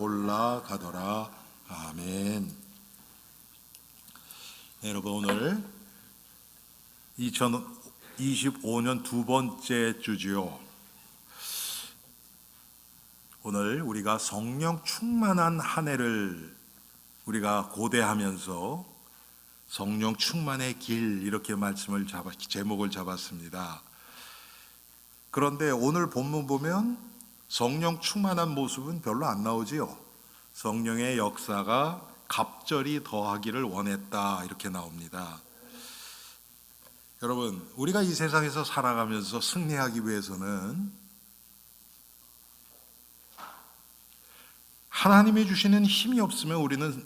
올라가더라. 아멘. 네, 여러분, 오늘 2025년 두 번째 주지요. 오늘 우리가 성령 충만한 한 해를 우리가 고대하면서 성령 충만의 길, 이렇게 제목을 잡았습니다. 그런데 오늘 본문 보면 성령 충만한 모습은 별로 안 나오지요. 성령의 역사가 갑절이 더하기를 원했다, 이렇게 나옵니다. 여러분, 우리가 이 세상에서 살아가면서 승리하기 위해서는 하나님이 주시는 힘이 없으면 우리는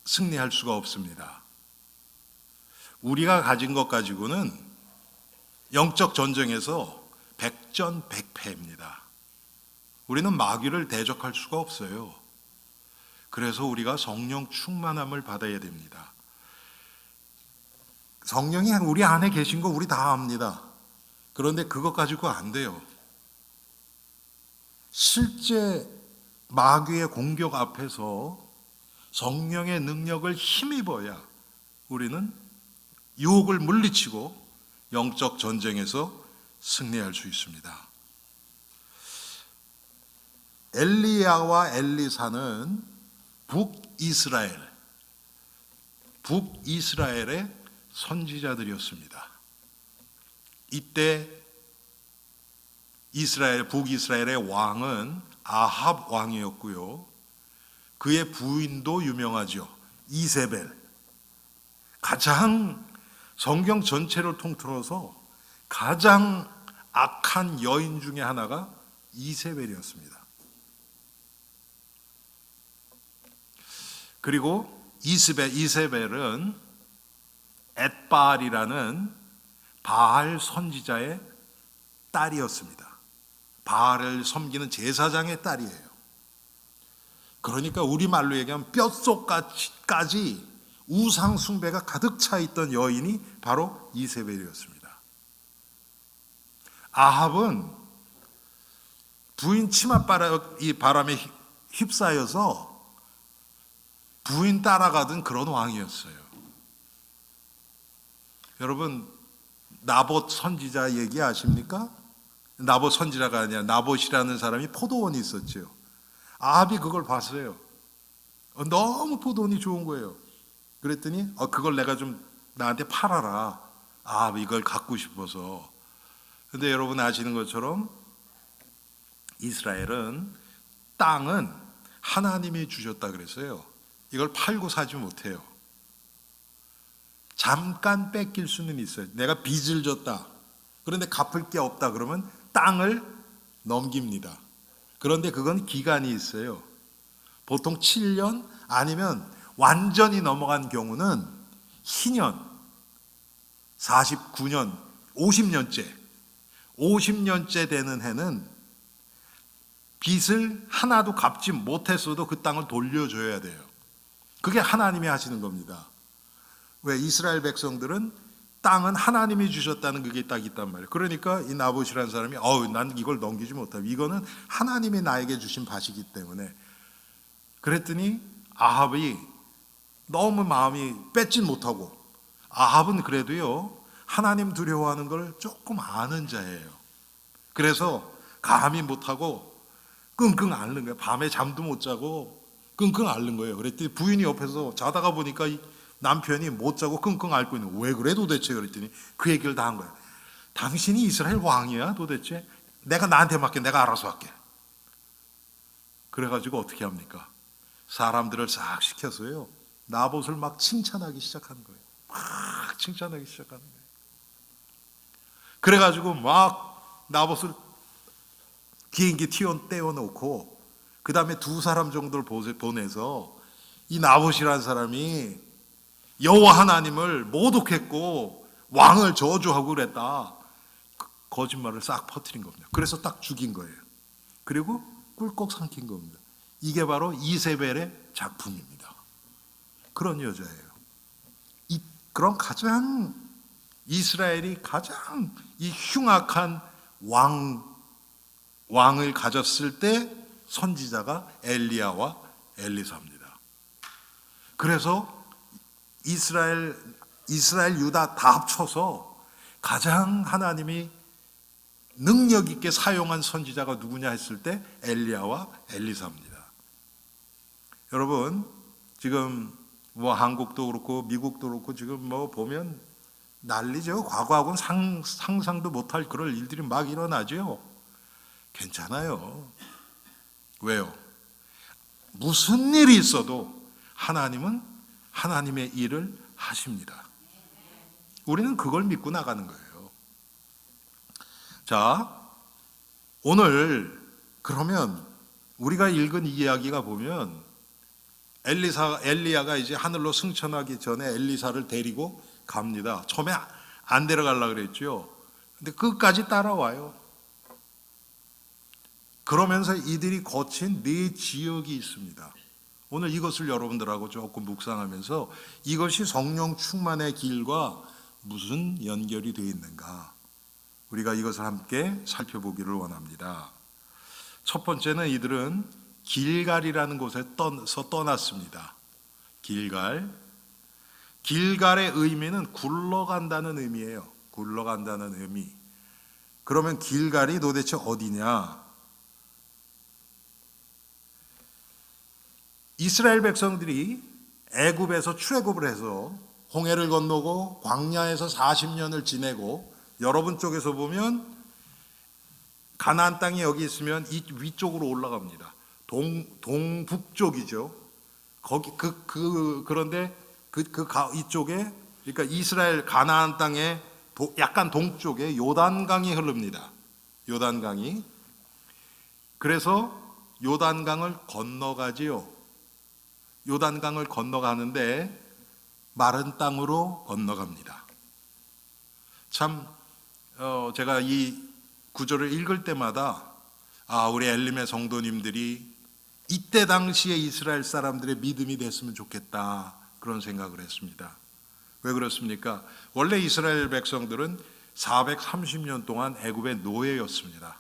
승리할 수가 없습니다. 우리가 가진 것 가지고는 영적 전쟁에서 백전백패입니다. 우리는 마귀를 대적할 수가 없어요. 그래서 우리가 성령 충만함을 받아야 됩니다. 성령이 우리 안에 계신 거 우리 다 압니다. 그런데 그것 가지고 안 돼요. 실제 마귀의 공격 앞에서 성령의 능력을 힘입어야 우리는 유혹을 물리치고 영적 전쟁에서 승리할 수 있습니다. 엘리야와 엘리사는 북이스라엘의 선지자들이었습니다. 이때 북이스라엘의 왕은 아합 왕이었고요. 그의 부인도 유명하죠. 이세벨. 가장 성경 전체를 통틀어서 가장 악한 여인 중에 하나가 이세벨이었습니다. 그리고 이세벨은 엣바알이라는 바알 선지자의 딸이었습니다. 바알을 섬기는 제사장의 딸이에요. 그러니까 우리말로 얘기하면 뼛속까지 우상 숭배가 가득 차 있던 여인이 바로 이세벨이었습니다. 아합은 부인 바람에 휩싸여서 부인 따라가던 그런 왕이었어요. 여러분, 나봇 선지자 얘기 아십니까? 나봇 선지자가 아니라 나봇이라는 사람이 포도원이 있었죠. 아합이 그걸 봤어요. 너무 포도원이 좋은 거예요. 그랬더니 그걸 내가 좀 나한테 팔아라. 아합이 이걸 갖고 싶어서. 근데 여러분 아시는 것처럼 이스라엘은 땅은 하나님이 주셨다 그랬어요. 이걸 팔고 사지 못해요. 잠깐 뺏길 수는 있어요. 내가 빚을 졌다. 그런데 갚을 게 없다 그러면 땅을 넘깁니다. 그런데 그건 기간이 있어요. 보통 7년 아니면 완전히 넘어간 경우는 희년, 49년, 50년째 되는 해는 빚을 하나도 갚지 못했어도 그 땅을 돌려줘야 돼요. 그게 하나님이 하시는 겁니다. 왜? 이스라엘 백성들은 땅은 하나님이 주셨다는 그게 딱 있단 말이에요. 그러니까 이 나봇이라는 사람이 난 이걸 넘기지 못하고 이거는 하나님이 나에게 주신 밭이기 때문에. 그랬더니 아합이 너무 마음이 뺏질 못하고, 아합은 그래도요 하나님 두려워하는 걸 조금 아는 자예요. 그래서 감히 못하고 끙끙 앓는 거예요. 밤에 잠도 못 자고 끙끙 앓는 거예요. 그랬더니 부인이 옆에서 자다가 보니까 이 남편이 못 자고 끙끙 앓고 있는 거예요. 왜 그래 도대체? 그랬더니 그 얘기를 다 한 거예요. 당신이 이스라엘 왕이야 도대체? 나한테 맡겨. 내가 알아서 할게. 그래가지고 어떻게 합니까? 사람들을 싹 시켜서요 나봇을 막 칭찬하기 시작하는 거예요. 막 칭찬하기 시작하는 거예요. 그래가지고 막 나봇을 비행기 떼어놓고 그 다음에 2사람 정도를 보내서 이 나봇이라는 사람이 여호와 하나님을 모독했고 왕을 저주하고 그랬다. 거짓말을 싹 퍼뜨린 겁니다. 그래서 딱 죽인 거예요. 그리고 꿀꺽 삼킨 겁니다. 이게 바로 이세벨의 작품입니다. 그런 여자예요. 그런 가장 이스라엘이 가장 이 흉악한 왕을 가졌을 때 선지자가 엘리야와 엘리사입니다. 그래서 이스라엘 유다 다 합쳐서 가장 하나님이 능력 있게 사용한 선지자가 누구냐 했을 때 엘리야와 엘리사입니다. 여러분, 지금 뭐 한국도 그렇고 미국도 그렇고 지금 뭐 보면 난리죠. 과거하고는 상상도 못할 그럴 일들이 막 일어나죠. 괜찮아요. 왜요? 무슨 일이 있어도 하나님은 하나님의 일을 하십니다. 우리는 그걸 믿고 나가는 거예요. 자, 오늘 그러면 우리가 읽은 이 이야기가 보면 엘리야가 이제 하늘로 승천하기 전에 엘리사를 데리고 갑니다. 처음에 안 데려가려고 그랬죠. 근데 끝까지 따라와요. 그러면서 이들이 거친 네 지역이 있습니다. 오늘 이것을 여러분들하고 조금 묵상하면서 이것이 성령 충만의 길과 무슨 연결이 되어 있는가, 우리가 이것을 함께 살펴보기를 원합니다. 첫 번째는 이들은 길갈이라는 곳에서 떠났습니다. 길갈의 의미는 굴러간다는 의미예요. 굴러간다는 의미. 그러면 길갈이 도대체 어디냐? 이스라엘 백성들이 애굽에서 출애굽을 해서 홍해를 건너고 광야에서 40년을 지내고, 여러분 쪽에서 보면 가나안 땅이 여기 있으면 이 위쪽으로 올라갑니다. 동북쪽이죠. 거기 그런데 이쪽에, 그러니까 이스라엘 가나안 땅의 약간 동쪽에 요단강이 흐릅니다. 요단강이. 그래서 요단강을 건너가지요. 요단강을 건너가는데 마른 땅으로 건너갑니다. 참 제가 이 구절을 읽을 때마다 우리 엘림의 성도님들이 이때 당시에 이스라엘 사람들의 믿음이 됐으면 좋겠다, 그런 생각을 했습니다. 왜 그렇습니까? 원래 이스라엘 백성들은 430년 동안 애굽의 노예였습니다.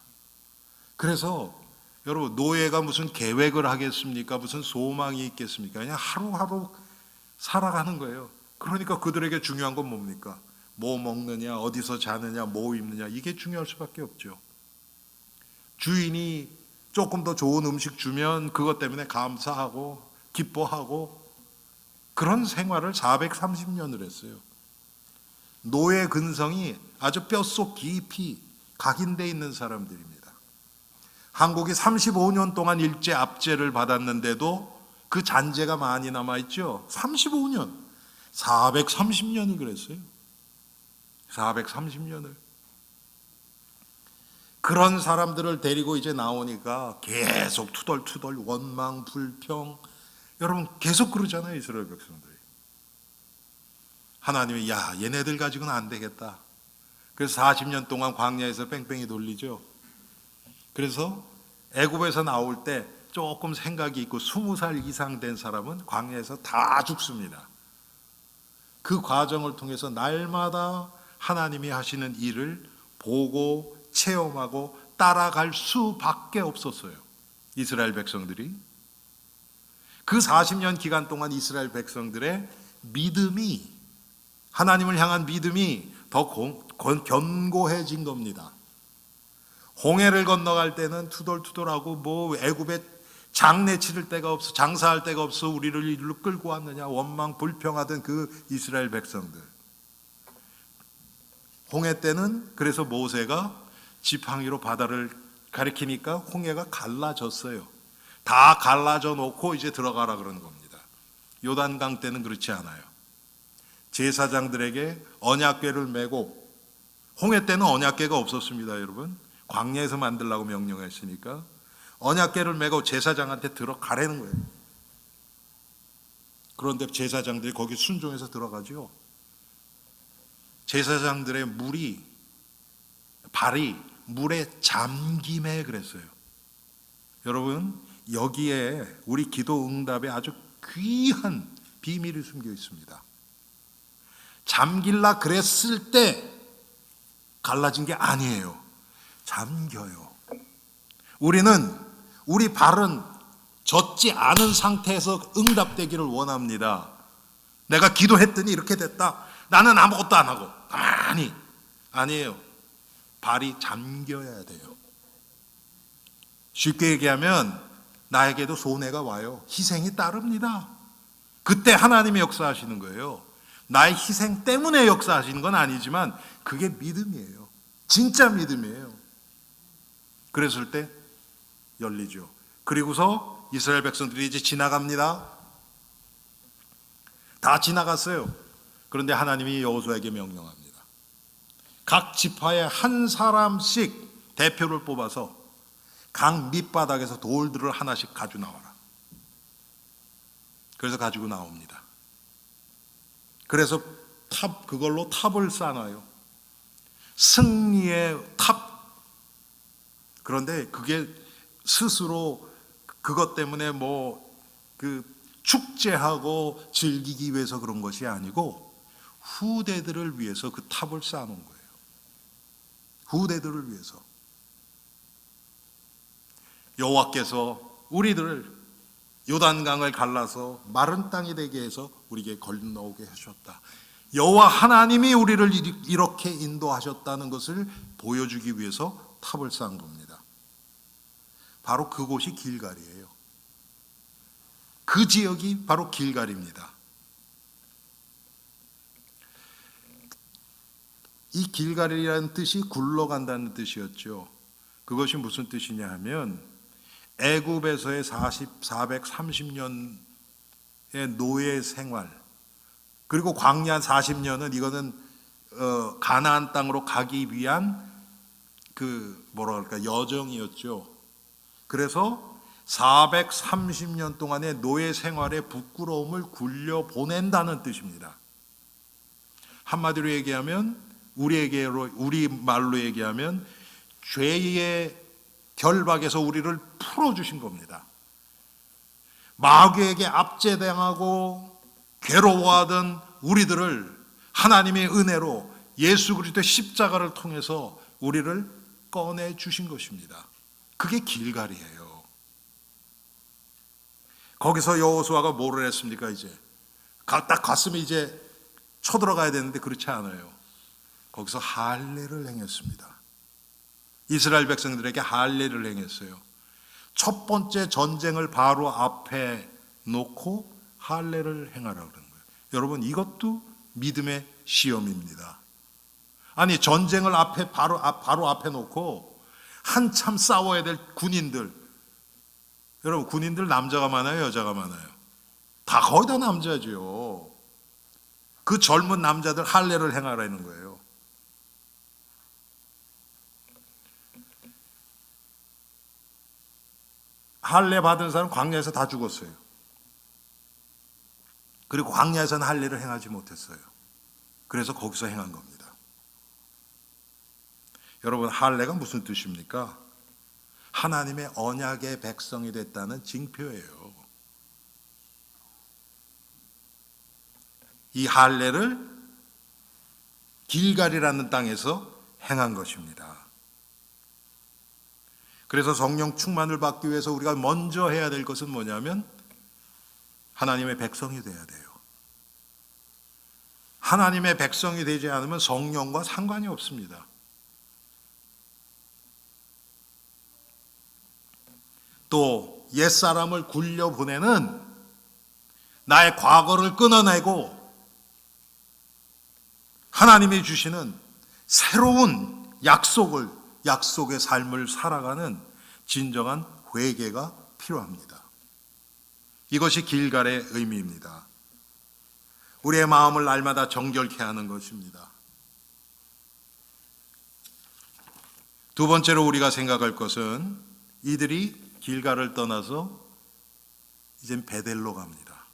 그래서 여러분, 노예가 무슨 계획을 하겠습니까? 무슨 소망이 있겠습니까? 그냥 하루하루 살아가는 거예요. 그러니까 그들에게 중요한 건 뭡니까? 뭐 먹느냐, 어디서 자느냐, 뭐 입느냐, 이게 중요할 수밖에 없죠. 주인이 조금 더 좋은 음식 주면 그것 때문에 감사하고 기뻐하고, 그런 생활을 430년을 했어요. 노예 근성이 아주 뼛속 깊이 각인되어 있는 사람들입니다. 한국이 35년 동안 일제 압제를 받았는데도 그 잔재가 많이 남아있죠. 35년, 430년을 그랬어요. 430년을. 그런 사람들을 데리고 이제 나오니까 계속 투덜투덜 원망, 불평. 여러분, 계속 그러잖아요, 이스라엘 백성들이. 하나님이 얘네들 가지고는 안 되겠다. 그래서 40년 동안 광야에서 뺑뺑이 돌리죠. 그래서 애굽에서 나올 때 조금 생각이 있고 20살 이상 된 사람은 광야에서 다 죽습니다. 그 과정을 통해서 날마다 하나님이 하시는 일을 보고 체험하고 따라갈 수밖에 없었어요, 이스라엘 백성들이. 그 40년 기간 동안 이스라엘 백성들의 믿음이, 하나님을 향한 믿음이 더 견고해진 겁니다. 홍해를 건너갈 때는 투덜투덜하고 뭐 애굽에 장례 치를 데가 없어, 장사할 데가 없어 우리를 이리로 끌고 왔느냐 원망 불평하던 그 이스라엘 백성들. 홍해 때는 그래서 모세가 지팡이로 바다를 가리키니까 홍해가 갈라졌어요. 다 갈라져 놓고 이제 들어가라 그러는 겁니다. 요단강 때는 그렇지 않아요. 제사장들에게 언약궤를 메고, 홍해 때는 언약궤가 없었습니다, 여러분. 광야에서 만들라고 명령했으니까 언약궤를 메고 제사장한테 들어가라는 거예요. 그런데 제사장들이 거기 순종해서 들어가죠. 제사장들의 발이 물에 잠김에 그랬어요. 여러분, 여기에 우리 기도 응답에 아주 귀한 비밀이 숨겨 있습니다. 잠길라 그랬을 때 갈라진 게 아니에요. 잠겨요. 우리 발은 젖지 않은 상태에서 응답되기를 원합니다. 내가 기도했더니 이렇게 됐다. 나는 아무것도 안 하고 가만히. 아니에요. 발이 잠겨야 돼요. 쉽게 얘기하면 나에게도 손해가 와요. 희생이 따릅니다. 그때 하나님이 역사하시는 거예요. 나의 희생 때문에 역사하시는 건 아니지만 그게 믿음이에요. 진짜 믿음이에요. 그랬을 때 열리죠. 그리고서 이스라엘 백성들이 이제 지나갑니다. 다 지나갔어요. 그런데 하나님이 여호수아에게 명령합니다. 각 지파에 한 사람씩 대표를 뽑아서 강 밑바닥에서 돌들을 하나씩 가지고 나와라. 그래서 가지고 나옵니다. 그래서 그걸로 탑을 쌓아요. 승리의 탑. 그런데 그게 스스로 그것 때문에 축제하고 즐기기 위해서 그런 것이 아니고 후대들을 위해서 그 탑을 쌓아놓은 거예요. 후대들을 위해서. 여호와께서 우리들을 요단강을 갈라서 마른 땅이 되게 해서 우리에게 건너오게 하셨다. 여호와 하나님이 우리를 이렇게 인도하셨다는 것을 보여주기 위해서 탑을 쌓은 겁니다. 바로 그곳이 길갈이에요. 그 지역이 바로 길갈입니다. 이 길갈이라는 뜻이 굴러간다는 뜻이었죠. 그것이 무슨 뜻이냐 하면 애굽에서의 430년의 노예 생활, 그리고 광야 40년은 이거는 가나안 땅으로 가기 위한 여정이었죠. 그래서 430년 동안의 노예 생활의 부끄러움을 굴려 보낸다는 뜻입니다. 한마디로 얘기하면 우리 말로 얘기하면 죄의 결박에서 우리를 풀어주신 겁니다. 마귀에게 압제당하고 괴로워하던 우리들을 하나님의 은혜로 예수 그리스도의 십자가를 통해서 우리를 꺼내주신 것입니다. 그게 길갈이에요. 거기서 여호수아가 뭐를 했습니까? 이제 딱 갔으면 이제 쳐들어가야 되는데 그렇지 않아요. 거기서 할례를 행했습니다. 이스라엘 백성들에게 할례를 행했어요. 첫 번째 전쟁을 바로 앞에 놓고 할례를 행하라고 그러는 거예요. 여러분, 이것도 믿음의 시험입니다. 아니, 전쟁을 바로 앞에 놓고 한참 싸워야 될 군인들. 여러분, 군인들 남자가 많아요, 여자가 많아요? 거의 다 남자죠. 그 젊은 남자들 할례를 행하라는 거예요. 할례 받은 사람 광야에서 다 죽었어요. 그리고 광야에서는 할례를 행하지 못했어요. 그래서 거기서 행한 겁니다. 여러분, 할례가 무슨 뜻입니까? 하나님의 언약의 백성이 됐다는 징표예요. 이 할례를 길갈이라는 땅에서 행한 것입니다. 그래서 성령 충만을 받기 위해서 우리가 먼저 해야 될 것은 뭐냐면 하나님의 백성이 돼야 돼요. 하나님의 백성이 되지 않으면 성령과 상관이 없습니다. 또 옛사람을 굴려보내는 나의 과거를 끊어내고 하나님이 주시는 새로운 약속의 삶을 살아가는 진정한 회개가 필요합니다. 이것이 길갈의 의미입니다. 우리의 마음을 날마다 정결케 하는 것입니다. 두 번째로 우리가 생각할 것은 이들이 길갈을 떠나서 이젠 베델로 갑니다.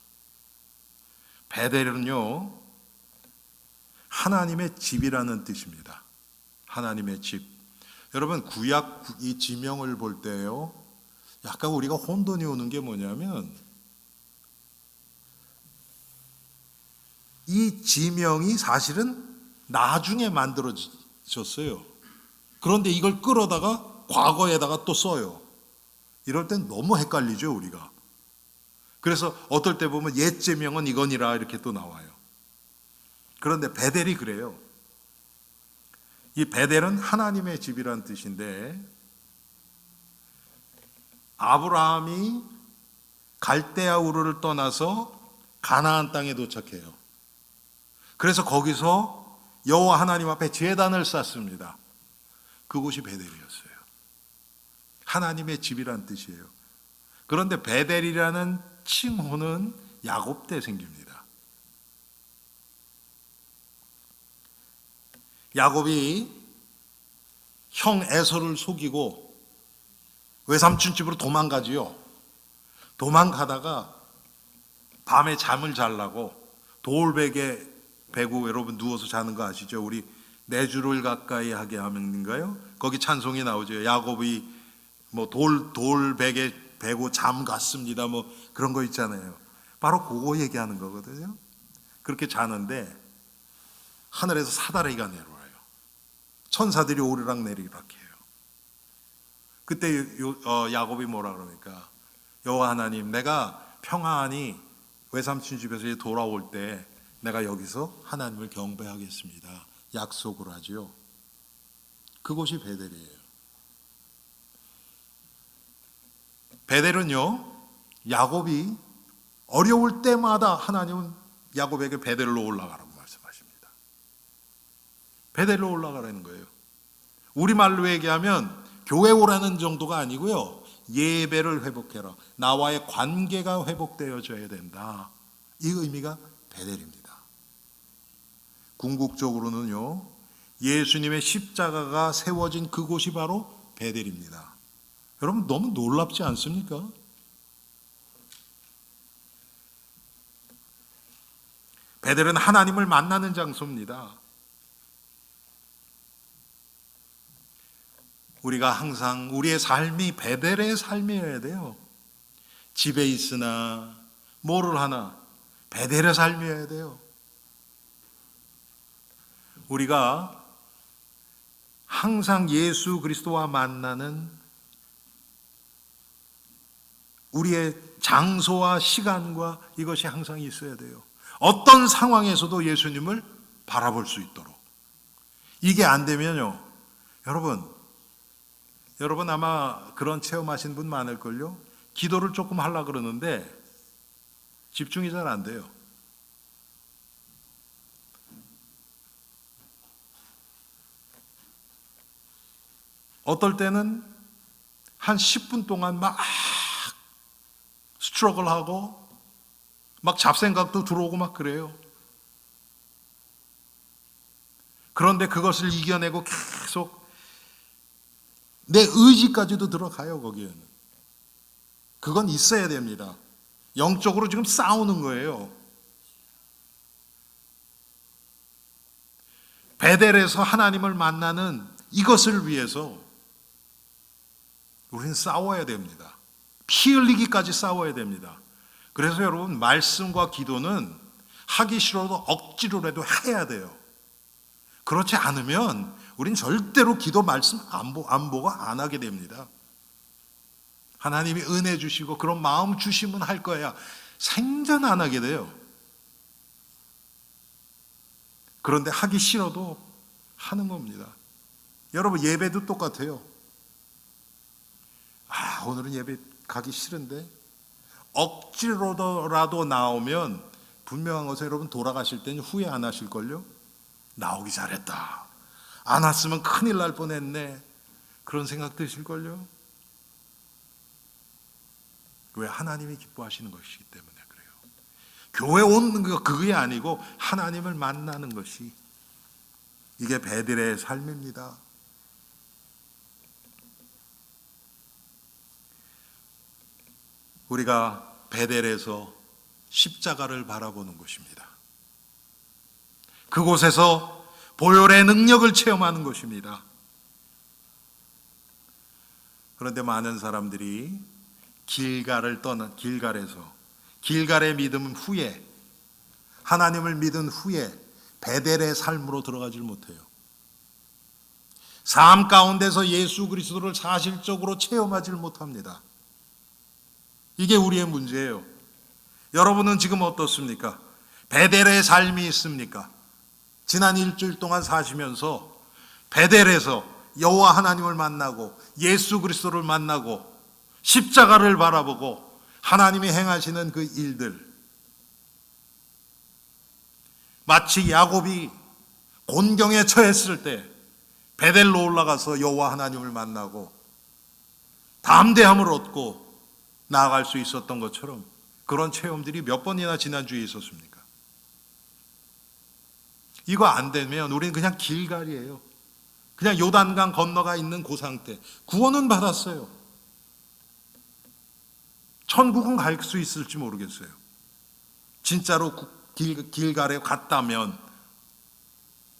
베델은요, 하나님의 집이라는 뜻입니다. 하나님의 집. 여러분, 구약 이 지명을 볼 때요, 약간 우리가 혼돈이 오는 게 뭐냐면 이 지명이 사실은 나중에 만들어졌어요. 그런데 이걸 끌어다가 과거에다가 또 써요. 이럴 땐 너무 헷갈리죠, 우리가. 그래서 어떨 때 보면 옛 제명은 이거니라 이렇게 또 나와요. 그런데 베델이 그래요. 이 베델은 하나님의 집이란 뜻인데, 아브라함이 갈대아 우르를 떠나서 가나안 땅에 도착해요. 그래서 거기서 여호와 하나님 앞에 제단을 쌓습니다. 그곳이 베델이었어요. 하나님의 집이란 뜻이에요. 그런데 베델이라는 칭호는 야곱 때 생깁니다. 야곱이 형 에서를 속이고 외삼촌 집으로 도망가지요. 도망가다가 밤에 잠을 자려고 돌베개 베고, 여러분 누워서 자는 거 아시죠? 우리 내 주를 가까이 하게 하면인가요? 거기 찬송이 나오죠. 야곱이 뭐 돌베개 베고 잠 갔습니다. 뭐 그런 거 있잖아요. 바로 그거 얘기하는 거거든요. 그렇게 자는데 하늘에서 사다리가 내려와요. 천사들이 오르락내리락 해요. 그때 야곱이 뭐라 그러니까, 여호와 하나님, 내가 평안히 외삼촌 집에서 돌아올 때 내가 여기서 하나님을 경배하겠습니다. 약속을 하죠. 그곳이 베델이에요. 베델은요, 야곱이 어려울 때마다 하나님은 야곱에게 베델로 올라가라고 말씀하십니다. 베델로 올라가라는 거예요. 우리말로 얘기하면 교회 오라는 정도가 아니고요, 예배를 회복해라. 나와의 관계가 회복되어져야 된다. 이 의미가 베델입니다. 궁극적으로는요, 예수님의 십자가가 세워진 그곳이 바로 베델입니다. 여러분 너무 놀랍지 않습니까? 베델은 하나님을 만나는 장소입니다. 우리가 항상 우리의 삶이 베델의 삶이어야 돼요. 집에 있으나 뭐를 하나 베델의 삶이어야 돼요. 우리가 항상 예수 그리스도와 만나는 우리의 장소와 시간과 이것이 항상 있어야 돼요. 어떤 상황에서도 예수님을 바라볼 수 있도록. 이게 안 되면요, 여러분 아마 그런 체험하신 분 많을걸요. 기도를 조금 하려고 그러는데 집중이 잘 안 돼요. 어떨 때는 한 10분 동안 막 스트러글하고 막 잡생각도 들어오고 막 그래요. 그런데 그것을 이겨내고 계속 내 의지까지도 들어가요. 거기에는 그건 있어야 됩니다. 영적으로 지금 싸우는 거예요. 베델에서 하나님을 만나는 이것을 위해서 우리는 싸워야 됩니다. 피 흘리기까지 싸워야 됩니다. 그래서 여러분, 말씀과 기도는 하기 싫어도 억지로라도 해야 돼요. 그렇지 않으면 우린 절대로 기도 말씀 안보가 안 하게 됩니다. 하나님이 은혜 주시고 그런 마음 주시면 할 거야. 생전 안 하게 돼요. 그런데 하기 싫어도 하는 겁니다. 여러분, 예배도 똑같아요. 오늘은 예배 가기 싫은데 억지로라도 나오면 분명한 것은 여러분, 돌아가실 때는 후회 안 하실걸요? 나오기 잘했다. 안 왔으면 큰일 날 뻔했네. 그런 생각 드실걸요? 왜? 하나님이 기뻐하시는 것이기 때문에 그래요. 교회 오는 거 그게 아니고 하나님을 만나는 것이, 이게 베델의 삶입니다. 우리가 베델에서 십자가를 바라보는 곳입니다. 그곳에서 보혈의 능력을 체험하는 것입니다. 그런데 많은 사람들이 길갈에서 길갈의 믿음 후에, 하나님을 믿은 후에 베델의 삶으로 들어가질 못해요. 삶 가운데서 예수 그리스도를 사실적으로 체험하지 못합니다. 이게 우리의 문제예요. 여러분은 지금 어떻습니까? 베델의 삶이 있습니까? 지난 일주일 동안 사시면서 베델에서 여호와 하나님을 만나고 예수 그리스도를 만나고 십자가를 바라보고 하나님이 행하시는 그 일들, 마치 야곱이 곤경에 처했을 때 베델로 올라가서 여호와 하나님을 만나고 담대함을 얻고 나아갈 수 있었던 것처럼 그런 체험들이 몇 번이나 지난주에 있었습니까? 이거 안 되면 우리는 그냥 길갈이에요. 그냥 요단강 건너가 있는 그 상태. 구원은 받았어요. 천국은 갈 수 있을지 모르겠어요. 진짜로 길갈에 갔다면.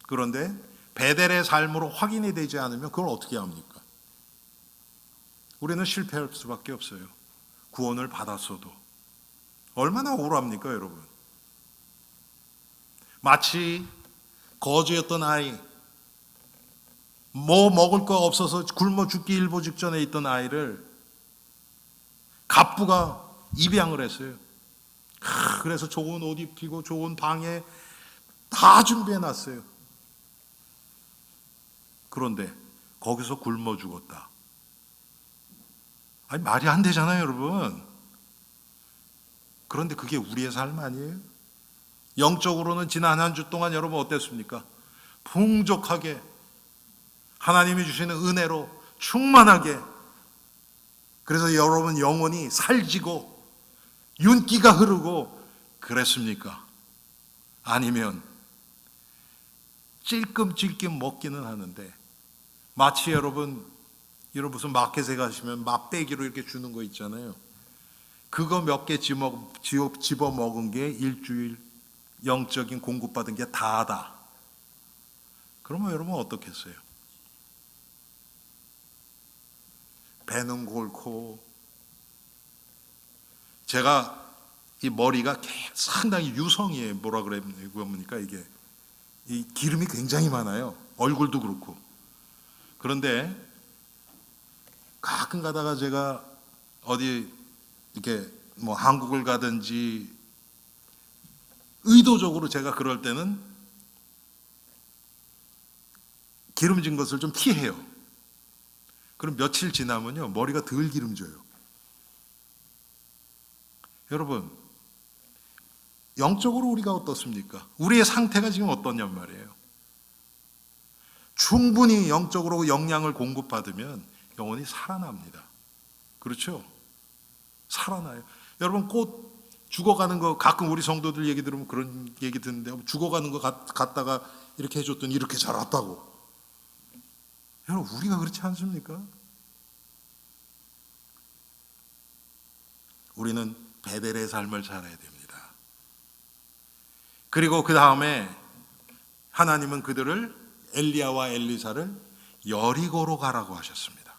그런데 베델의 삶으로 확인이 되지 않으면 그걸 어떻게 합니까? 우리는 실패할 수밖에 없어요. 구원을 받았어도. 얼마나 억울합니까, 여러분? 마치 거지였던 아이, 뭐 먹을 거 없어서 굶어 죽기 일보 직전에 있던 아이를 갑부가 입양을 했어요. 그래서 좋은 옷 입히고 좋은 방에 다 준비해 놨어요. 그런데 거기서 굶어 죽었다. 아니, 말이 안 되잖아요, 여러분. 그런데 그게 우리의 삶 아니에요? 영적으로는 지난 한 주 동안 여러분 어땠습니까? 풍족하게 하나님이 주시는 은혜로 충만하게, 그래서 여러분 영혼이 살지고 윤기가 흐르고 그랬습니까? 아니면 찔끔찔끔 먹기는 하는데 마치 여러분 무슨 마켓에 가시면 맛배기로 이렇게 주는 거 있잖아요. 그거 몇 개 집어 먹은 게 일주일 영적인 공급받은 게 다다. 그러면 여러분 어떻겠어요? 배는 골고, 제가 이 머리가 상당히 유성이에요. 뭐라 그럽니까 이게, 이 기름이 굉장히 많아요. 얼굴도 그렇고. 그런데 가끔 가다가 제가 어디 이렇게 뭐 한국을 가든지 의도적으로 제가 그럴 때는 기름진 것을 좀 피해요. 그럼 며칠 지나면요 머리가 덜 기름져요. 여러분, 영적으로 우리가 어떻습니까? 우리의 상태가 지금 어떠냔 말이에요. 충분히 영적으로 영양을 공급받으면 영혼이 살아납니다. 그렇죠? 살아나요. 여러분, 꽃 죽어가는 거 가끔 우리 성도들 얘기 들으면 그런 얘기 듣는데, 죽어가는 거 갖다가 이렇게 해줬더니 이렇게 자랐다고. 여러분, 우리가 그렇지 않습니까? 우리는 베델의 삶을 살아야 됩니다. 그리고 그 다음에 하나님은 그들을, 엘리야와 엘리사를 여리고로 가라고 하셨습니다.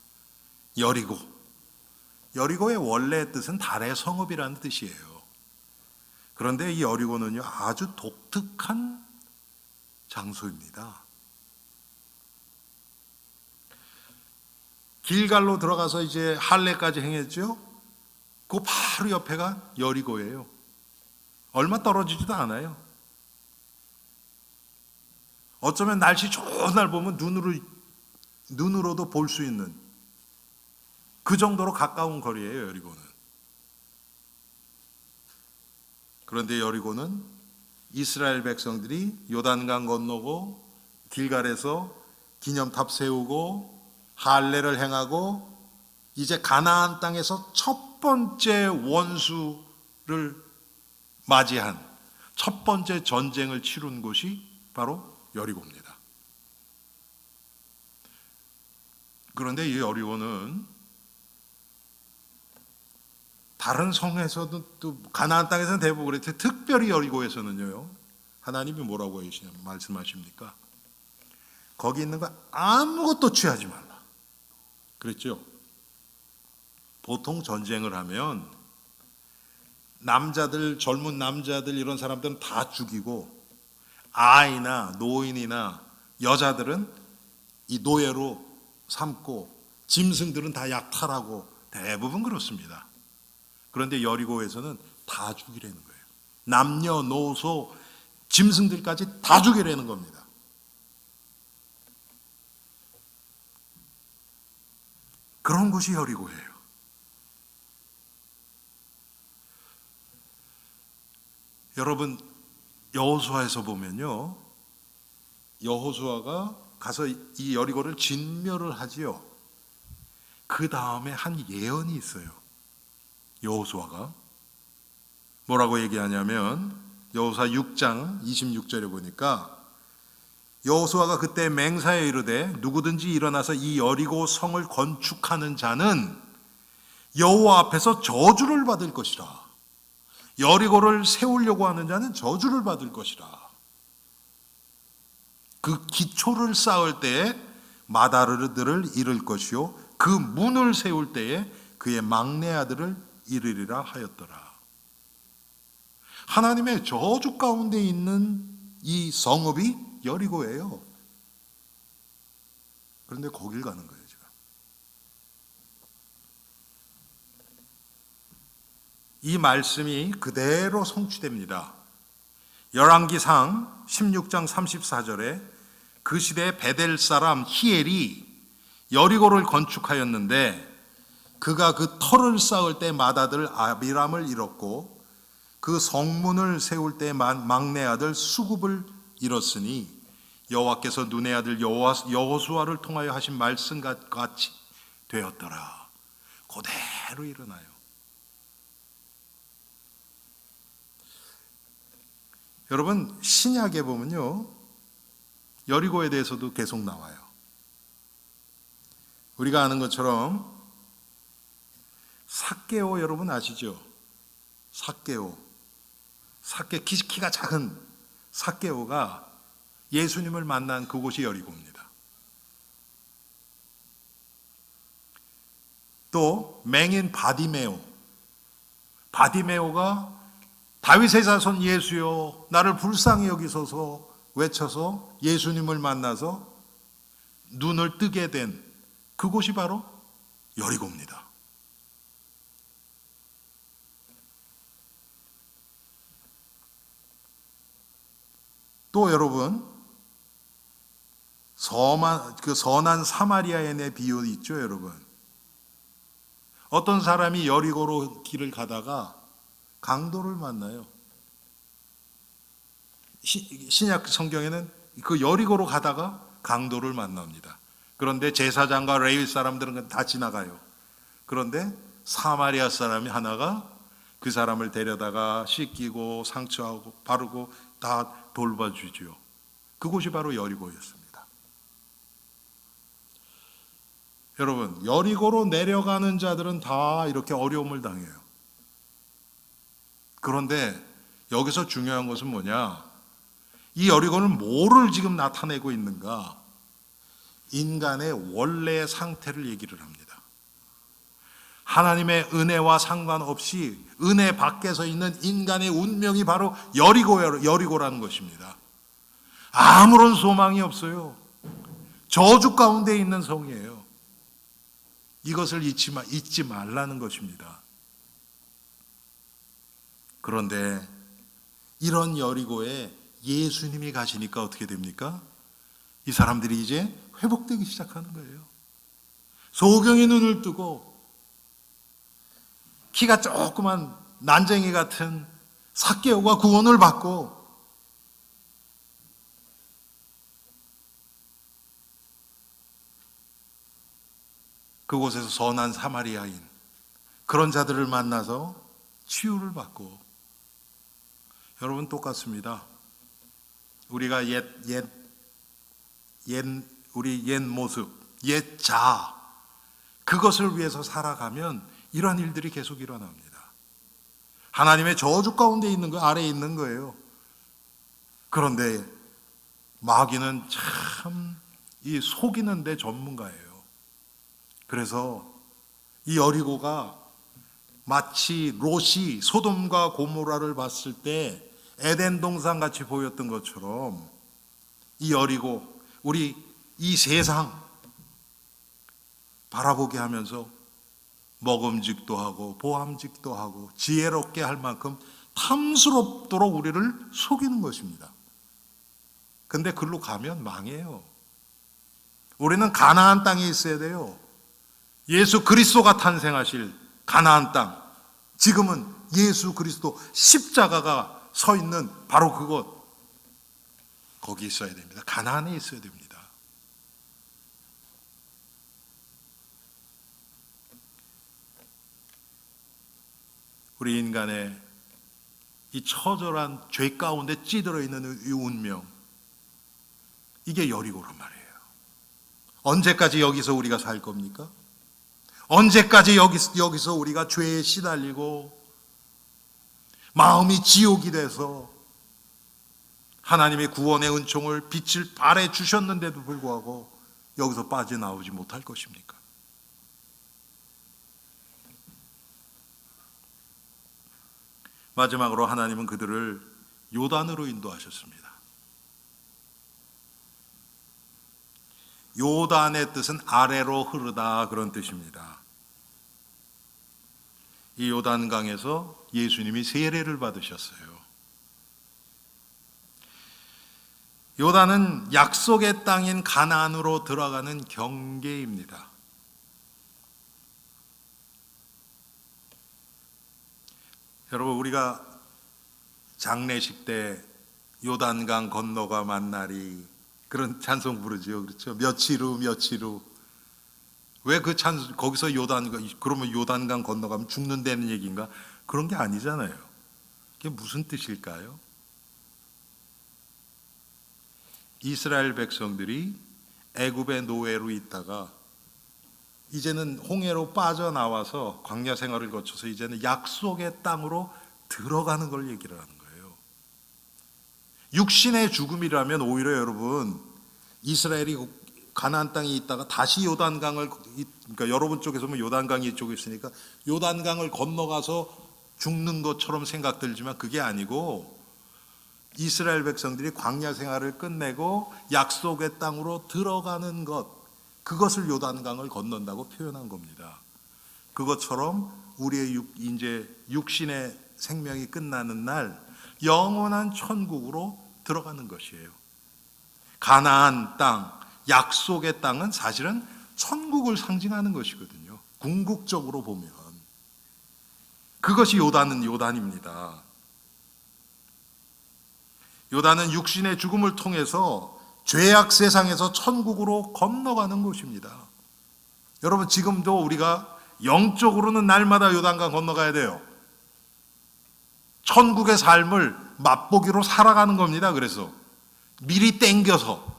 여리고의 원래 뜻은 달의 성읍이라는 뜻이에요. 그런데 이 여리고는요 아주 독특한 장소입니다. 길갈로 들어가서 이제 할례까지 행했죠. 그 바로 옆에가 여리고예요. 얼마 떨어지지도 않아요. 어쩌면 날씨 좋은 날 보면 눈으로도 볼 수 있는 그 정도로 가까운 거리예요, 여리고는. 그런데 여리고는 이스라엘 백성들이 요단강 건너고 길갈에서 기념탑 세우고 할례를 행하고 이제 가나안 땅에서 첫 번째 원수를 맞이한 첫 번째 전쟁을 치룬 곳이 바로 여리고입니다. 그런데 이 여리고는 다른 성에서도 또 가나안 땅에서는 대부분 그랬는데 특별히 여리고에서는요 하나님이 뭐라고 말씀하십니까? 거기 있는 거 아무것도 취하지 말라 그랬죠. 보통 전쟁을 하면 남자들, 젊은 남자들 이런 사람들은 다 죽이고 아이나 노인이나 여자들은 이 노예로 삼고 짐승들은 다 약탈하고 대부분 그렇습니다. 그런데 여리고에서는 다 죽이려는 거예요. 남녀노소 짐승들까지 다 죽이려는 겁니다. 그런 곳이 여리고예요. 여러분, 여호수아에서 보면요, 여호수아가 가서 이 여리고를 진멸을 하지요. 그 다음에 한 예언이 있어요. 여호수아가 뭐라고 얘기하냐면 여호수아 6장 26절에 보니까 여호수아가 그때 맹사에 이르되 누구든지 일어나서 이 여리고 성을 건축하는 자는 여호와 앞에서 저주를 받을 것이라. 여리고를 세우려고 하는 자는 저주를 받을 것이라. 그 기초를 쌓을 때에 마다르들을 잃을 것이요 그 문을 세울 때에 그의 막내 아들을 잃으리라 하였더라. 하나님의 저주 가운데 있는 이 성읍이 여리고예요. 그런데 거길 가는 거예요, 지금. 이 말씀이 그대로 성취됩니다. 열왕기상 16장 34절에 그 시대 베델 사람 히엘이 여리고를 건축하였는데 그가 그 터를 쌓을 때 맏아들 아비람을 잃었고 그 성문을 세울 때 막내 아들 수굽을 잃었으니 여호와께서 눈의 아들 여호수아를 통하여 하신 말씀과 같이 되었더라. 그대로 일어나요. 여러분, 신약에 보면요, 여리고에 대해서도 계속 나와요. 우리가 아는 것처럼 삭개오 여러분 아시죠? 삭개오, 키가 작은 삭개오가 예수님을 만난 그곳이 여리고입니다. 또 맹인 바디메오가 다윗의 자손 예수여 나를 불쌍히 여기소서 외쳐서 예수님을 만나서 눈을 뜨게 된 그곳이 바로 여리고입니다. 또 여러분, 선한 사마리아인의 비유 있죠, 여러분. 어떤 사람이 여리고로 길을 가다가 강도를 만나요. 신약 성경에는 그 여리고로 가다가 강도를 만납니다. 그런데 제사장과 레위 사람들은 다 지나가요. 그런데 사마리아 사람이 하나가 그 사람을 데려다가 씻기고 상처하고 바르고 다 돌봐주죠. 그곳이 바로 여리고였습니다. 여러분, 여리고로 내려가는 자들은 다 이렇게 어려움을 당해요. 그런데 여기서 중요한 것은 뭐냐? 이 여리고는 뭐를 지금 나타내고 있는가? 인간의 원래의 상태를 얘기를 합니다. 하나님의 은혜와 상관없이 은혜 밖에서 있는 인간의 운명이 바로 여리고라는 것입니다. 아무런 소망이 없어요. 저주 가운데 있는 성이에요. 이것을 잊지 말라는 것입니다. 그런데 이런 여리고에 예수님이 가시니까 어떻게 됩니까? 이 사람들이 이제 회복되기 시작하는 거예요. 소경이 눈을 뜨고 키가 조그만 난쟁이 같은 삭개오가 구원을 받고 그곳에서 선한 사마리아인 그런 자들을 만나서 치유를 받고. 여러분, 똑같습니다. 우리가 우리 옛 모습, 옛 자아, 그것을 위해서 살아가면 이러한 일들이 계속 일어납니다. 하나님의 저주 가운데 있는 거, 아래에 있는 거예요. 그런데 마귀는 참 이 속이는 데 전문가예요. 그래서 이 여리고가 마치 롯이 소돔과 고모라를 봤을 때 에덴 동산 같이 보였던 것처럼 이 여리고, 우리 이 세상 바라보게 하면서 먹음직도 하고 보암직도 하고 지혜롭게 할 만큼 탐스럽도록 우리를 속이는 것입니다. 근데 그걸로 가면 망해요. 우리는 가나안 땅에 있어야 돼요. 예수 그리스도가 탄생하실 가나안 땅. 지금은 예수 그리스도 십자가가 서 있는 바로 그곳. 거기 있어야 됩니다. 가나안에 있어야 됩니다. 우리 인간의 이 처절한 죄 가운데 찌들어 있는 이 운명, 이게 여리고란 말이에요. 언제까지 여기서 우리가 살 겁니까? 언제까지 여기서 우리가 죄에 시달리고 마음이 지옥이 돼서 하나님의 구원의 은총을 빛을 발해 주셨는데도 불구하고 여기서 빠져나오지 못할 것입니까? 마지막으로 하나님은 그들을 요단으로 인도하셨습니다. 요단의 뜻은 아래로 흐르다, 그런 뜻입니다. 이 요단강에서 예수님이 세례를 받으셨어요. 요단은 약속의 땅인 가나안으로 들어가는 경계입니다. 여러분, 우리가 장례식 때 요단강 건너가 만나리, 그런 찬송 부르죠. 그렇죠? 며칠 후. 왜 그 찬송, 거기서 그러면 요단강 건너가면 죽는다는 얘기인가? 그런 게 아니잖아요. 그게 무슨 뜻일까요? 이스라엘 백성들이 애굽의 노예로 있다가 이제는 홍해로 빠져나와서 광야 생활을 거쳐서 이제는 약속의 땅으로 들어가는 걸 얘기를 하는 거예요. 육신의 죽음이라면 오히려 여러분, 이스라엘이 가나안 땅에 있다가 다시 요단강을, 그러니까 여러분 쪽에서 보면 요단강이 이쪽에 있으니까 요단강을 건너가서 죽는 것처럼 생각 들지만 그게 아니고, 이스라엘 백성들이 광야 생활을 끝내고 약속의 땅으로 들어가는 것, 그것을 요단강을 건넌다고 표현한 겁니다. 그것처럼 우리의 이제 육신의 생명이 끝나는 날 영원한 천국으로 들어가는 것이에요. 가나안 땅, 약속의 땅은 사실은 천국을 상징하는 것이거든요. 궁극적으로 보면 그것이 요단입니다. 요단은 육신의 죽음을 통해서 죄악 세상에서 천국으로 건너가는 곳입니다. 여러분, 지금도 우리가 영적으로는 날마다 요단강 건너가야 돼요. 천국의 삶을 맛보기로 살아가는 겁니다. 그래서 미리 땡겨서.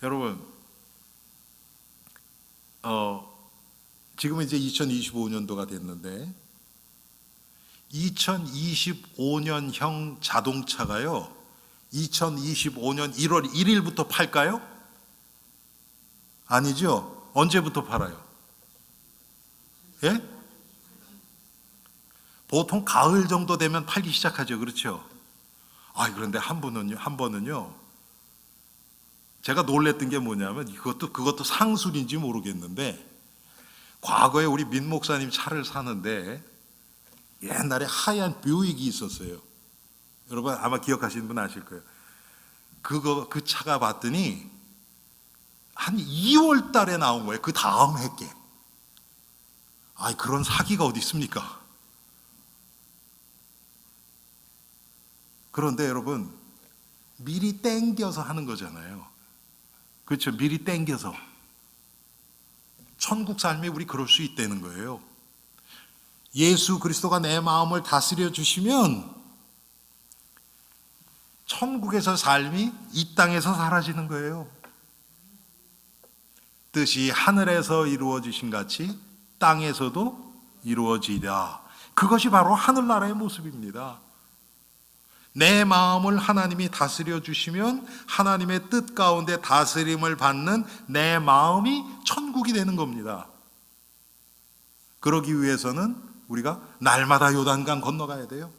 여러분, 지금은 이제 2025년도가 됐는데 2025년형 자동차가요, 2025년 1월 1일부터 팔까요? 아니죠. 언제부터 팔아요? 예? 보통 가을 정도 되면 팔기 시작하죠. 그렇죠? 그런데 한 번은요, 제가 놀랬던 게 뭐냐면, 그것도 상술인지 모르겠는데, 과거에 우리 민 목사님 차를 사는데 옛날에 하얀 뷰익이 있었어요. 여러분 아마 기억하시는 분 아실 거예요. 그 차가 봤더니 한 2월 달에 나온 거예요. 그 다음 해께. 그런 사기가 어디 있습니까? 그런데 여러분, 미리 땡겨서 하는 거잖아요. 그렇죠? 미리 땡겨서. 천국 삶에 우리 그럴 수 있다는 거예요. 예수 그리스도가 내 마음을 다스려 주시면 천국에서 삶이 이 땅에서 사라지는 거예요. 뜻이 하늘에서 이루어지신 같이 땅에서도 이루어지리라. 그것이 바로 하늘나라의 모습입니다. 내 마음을 하나님이 다스려 주시면 하나님의 뜻 가운데 다스림을 받는 내 마음이 천국이 되는 겁니다. 그러기 위해서는 우리가 날마다 요단강 건너가야 돼요.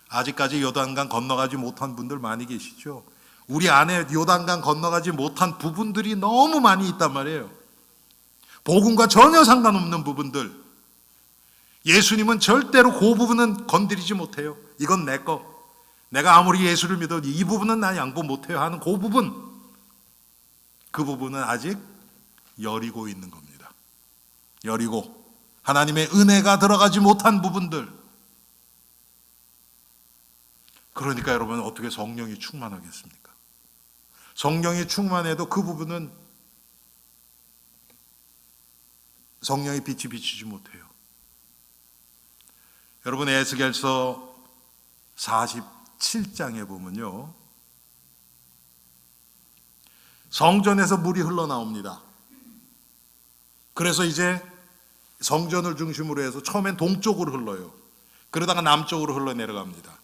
아직까지 요단강 건너가지 못한 분들 많이 계시죠? 우리 안에 요단강 건너가지 못한 부분들이 너무 많이 있단 말이에요. 복음과 전혀 상관없는 부분들, 예수님은 절대로 그 부분은 건드리지 못해요. 이건 내 거. 내가 아무리 예수를 믿어도 이 부분은 나 양보 못해요 하는 그 부분, 그 부분은 아직 여리고 있는 겁니다. 여리고 하나님의 은혜가 들어가지 못한 부분들. 그러니까 여러분, 어떻게 성령이 충만하겠습니까? 성령이 충만해도 그 부분은 성령의 빛이 비추지 못해요. 여러분, 에스겔서 47장에 보면요, 성전에서 물이 흘러나옵니다. 그래서 이제 성전을 중심으로 해서 처음엔 동쪽으로 흘러요. 그러다가 남쪽으로 흘러내려갑니다.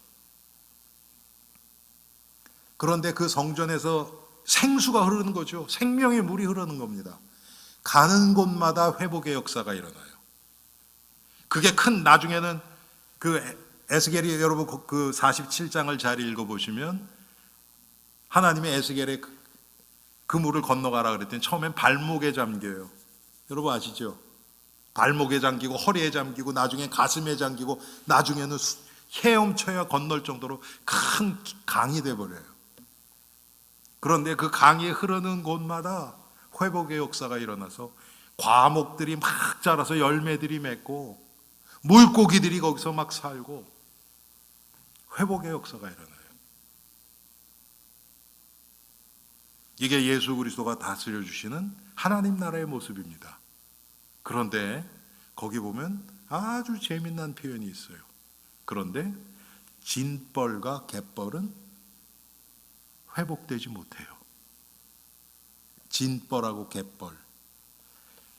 그런데 그 성전에서 생수가 흐르는 거죠. 생명의 물이 흐르는 겁니다. 가는 곳마다 회복의 역사가 일어나요. 그게 큰, 나중에는 그 에스겔이, 여러분 그 47장을 잘 읽어보시면 하나님의 에스겔에 그 물을 건너가라 그랬더니 처음엔 발목에 잠겨요. 여러분 아시죠? 발목에 잠기고 허리에 잠기고 나중에 가슴에 잠기고 나중에는 헤엄쳐야 건널 정도로 큰 강이 돼버려요. 그런데 그 강이 흐르는 곳마다 회복의 역사가 일어나서 과목들이 막 자라서 열매들이 맺고 물고기들이 거기서 막 살고 회복의 역사가 일어나요. 이게 예수 그리스도가 다스려 주시는 하나님 나라의 모습입니다. 그런데 거기 보면 아주 재미난 표현이 있어요. 그런데 진벌과 갯벌은 회복되지 못해요. 진벌하고 갯벌,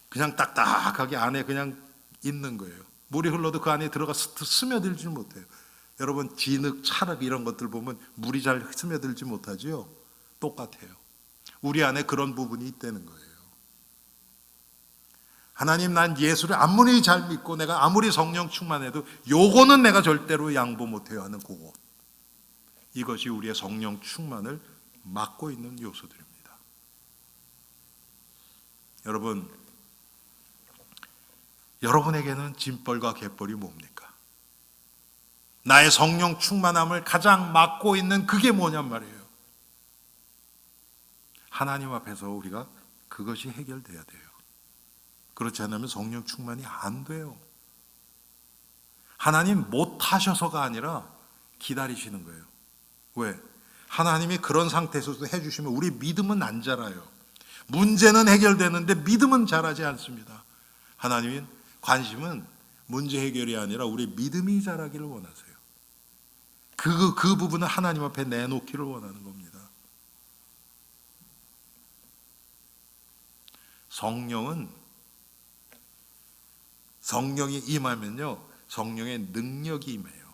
그냥 딱딱하게 안에 그냥 있는 거예요. 물이 흘러도 그 안에 들어가 스며들지 못해요. 여러분, 진흙, 찰흙 이런 것들 보면 물이 잘 스며들지 못하지요? 똑같아요. 우리 안에 그런 부분이 있다는 거예요. 하나님, 난 예수를 아무리 잘 믿고 내가 아무리 성령 충만해도 요거는 내가 절대로 양보 못해요 하는 그것, 이것이 우리의 성령 충만을 막고 있는 요소들입니다. 여러분, 여러분에게는 진벌과 갯벌이 뭡니까? 나의 성령 충만함을 가장 막고 있는 그게 뭐냔 말이에요. 하나님 앞에서 우리가 그것이 해결돼야 돼요. 그렇지 않으면 성령 충만이 안 돼요. 하나님 못하셔서가 아니라 기다리시는 거예요. 왜? 하나님이 그런 상태에서도 해주시면 우리 믿음은 안 자라요. 문제는 해결되는데 믿음은 자라지 않습니다. 하나님의 관심은 문제 해결이 아니라 우리 믿음이 자라기를 원하세요. 그 부분을 하나님 앞에 내놓기를 원하는 겁니다. 성령이 임하면요, 성령의 능력이 임해요.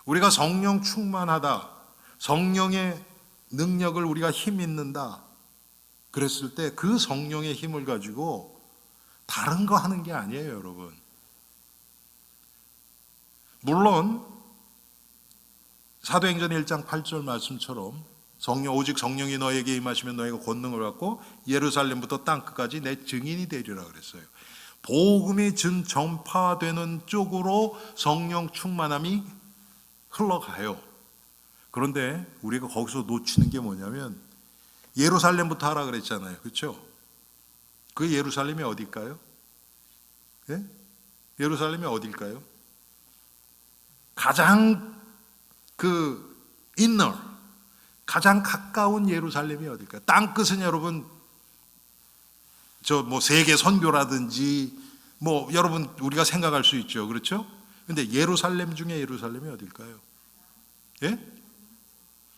우리가 성령 충만하다, 성령의 능력을 우리가 힘 있는다 그랬을 때 그 성령의 힘을 가지고 다른 거 하는 게 아니에요, 여러분. 물론 사도행전 1장 8절 말씀처럼 오직 성령이 너에게 임하시면 너희가 권능을 받고 예루살렘부터 땅끝까지 내 증인이 되리라 그랬어요. 복음이 전파되는 쪽으로 성령 충만함이 흘러가요. 그런데 우리가 거기서 놓치는 게 뭐냐면 예루살렘부터 하라 그랬잖아요. 그렇죠? 그 예루살렘이 어딜까요? 예? 예루살렘이 어딜까요? 가장 가장 가까운 예루살렘이 어딜까요? 땅끝은 여러분 세계 선교라든지 여러분 우리가 생각할 수 있죠. 그렇죠? 근데 예루살렘 중에 예루살렘이 어딜까요? 예?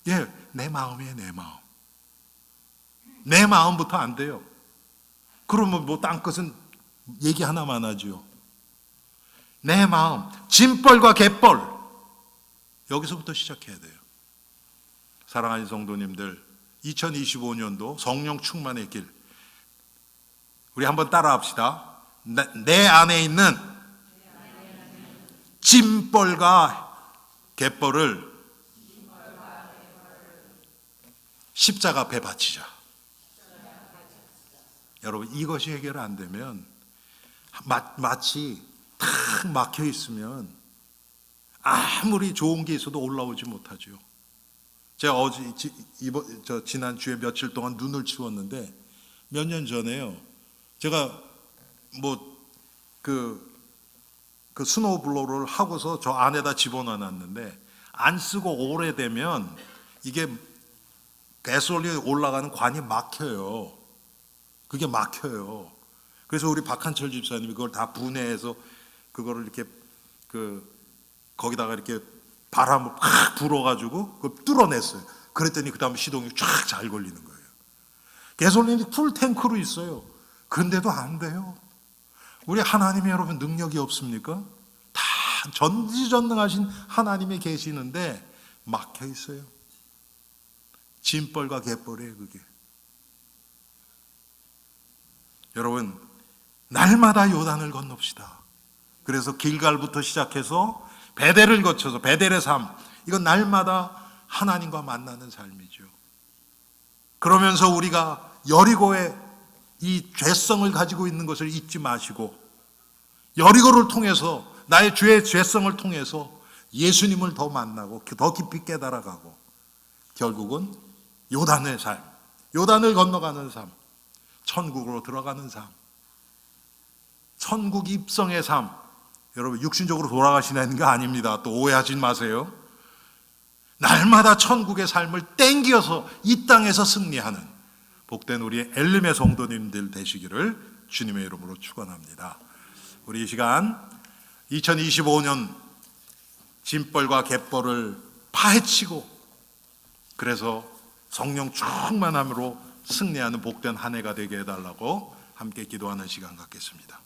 예, 내 마음이에요, 내 마음. 내 마음부터 안 돼요. 그러면 땅끝은 얘기 하나만 하죠. 내 마음, 진벌과 갯벌, 여기서부터 시작해야 돼요. 사랑하는 성도님들, 2025년도 성령 충만의 길, 우리 한번 따라 합시다. 내 안에 있는 진벌과 갯벌을 십자가 앞에 바치자. 여러분, 이것이 해결 안 되면 마치 탁 막혀 있으면 아무리 좋은 게 있어도 올라오지 못하죠. 제가 지난 주에 며칠 동안 눈을 치웠는데, 몇 년 전에요, 제가 그 스노우블로우를 하고서 저 안에다 집어넣어놨는데, 안 쓰고 오래되면 이게 가솔린이 올라가는 관이 막혀요. 그게 막혀요. 그래서 우리 박한철 집사님이 그걸 다 분해해서 그거를 이렇게 거기다가 이렇게 바람을 팍 불어가지고 그걸 뚫어냈어요. 그랬더니 그 다음에 시동이 쫙 잘 걸리는 거예요. 가솔린이 풀 탱크로 있어요. 그런데도 안 돼요. 우리 하나님이 여러분 능력이 없습니까? 다 전지전능하신 하나님이 계시는데 막혀 있어요. 짐벌과 갯벌이에요, 그게. 여러분, 날마다 요단을 건넙시다. 그래서 길갈부터 시작해서 베델을 거쳐서 베델의 삶, 이건 날마다 하나님과 만나는 삶이죠. 그러면서 우리가 여리고의 이 죄성을 가지고 있는 것을 잊지 마시고, 여리고를 통해서, 나의 죄의 죄성을 통해서 예수님을 더 만나고 더 깊이 깨달아가고, 결국은 요단의 삶, 요단을 건너가는 삶, 천국으로 들어가는 삶, 천국 입성의 삶. 여러분, 육신적으로 돌아가시는 게 아닙니다. 또 오해하지 마세요. 날마다 천국의 삶을 땡겨서 이 땅에서 승리하는 복된 우리 엘림의 성도님들 되시기를 주님의 이름으로 축원합니다. 우리 이 시간 2025년 짐벌과 갯벌을 파헤치고, 그래서 성령 충만함으로 승리하는 복된 한 해가 되게 해달라고 함께 기도하는 시간 갖겠습니다.